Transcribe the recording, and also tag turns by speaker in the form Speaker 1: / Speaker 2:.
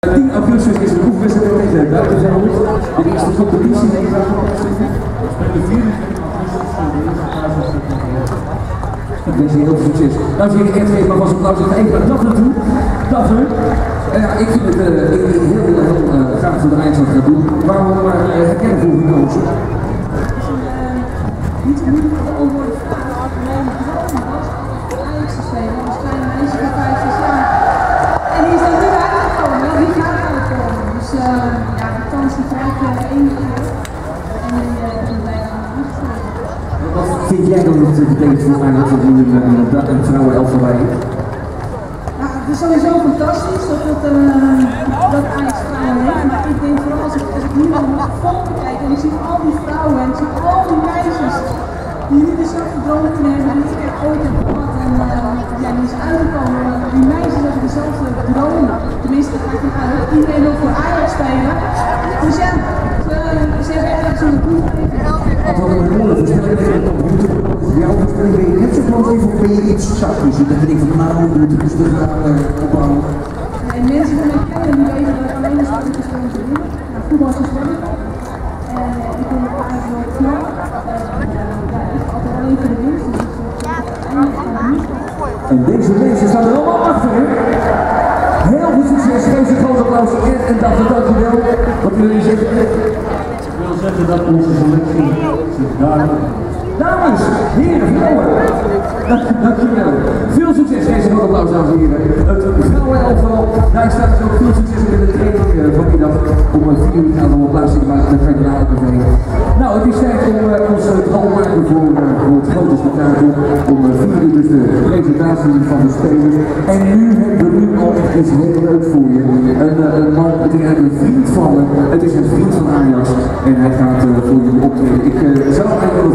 Speaker 1: 10 augustus is de oefenwedstrijd tegen Buitenzijl. De eerste competitie. Ik wens je heel veel succes. Dames en heren, echt even alvast applaus. Even naar Daphne toe. Daphne, ik vind het heel gaaf dat de eindstand gaat doen. Waarom herkennen voor gekozen?
Speaker 2: Niet te moeilijk om te antwoorden vragen. Mijn droom was Ajax te spelen als kleine meisje van 5, 6 jaar. En die is dan niet uitgekomen, die gaat uitkomen. Dus ja, de kans die krijg je 1 keer. En dan blijf je aan de hand.
Speaker 1: Wat vind jij dan dat het betekent voor Ajax dat nu een vrouwenelftal bij is?
Speaker 2: Nou, het is sowieso fantastisch dat Ajax vrouwen heeft. Maar ik denk vooral als ik nu naar de foto kijk en ik zie al die vrouwen en ik zie al die meisjes die nu dezelfde droom kunnen hebben die ik ooit heb gehad. En ja, die is uitgekomen. Die meisjes hebben dezelfde dromen. Tenminste, ik ga ervan uit dat iedereen wil voor Ajax spelen. Dus ja, ze hebben ergens een doel.
Speaker 1: Als we een mooie voorstelling hebben op YouTube, jouw voorstelling ben je net zo positief of ben je iets zachtjes? Dus dan denk ik van nou, we moeten rustig opbouwen.
Speaker 2: En mensen die mij kennen, die weten dat ik alleen een spelletjes kan doen. Nou, voetbal is een spelletje. En ik ben ook eigenlijk wel knap. Ja, ik ga altijd alleen voor de winst. Dus
Speaker 1: en deze mensen staan er allemaal achter, hè? Heel veel succes, geef een groot applaus en dankjewel. Wat willen jullie zeggen?
Speaker 3: Ik wil zeggen dat onze selectie zich duidelijk.
Speaker 1: Dames, heren, vrouwen, dankjewel. Veel succes, geef een groot applaus, dames en heren. Het vrouwenelftal, daar staat ook veel succes met de training van die dag. Om 4 uur gaan we op plaats in de federale TV. Nou, het is tijd om ons bal maken voor het grote spektakel. Om 4 uur dus de presentatie van de spelers. En nu hebben we al iets heel leuks voor je. Een man, het is eigenlijk een vriend van het is een vriend van Ajax. En hij gaat voor jullie optreden. Ik zou eigenlijk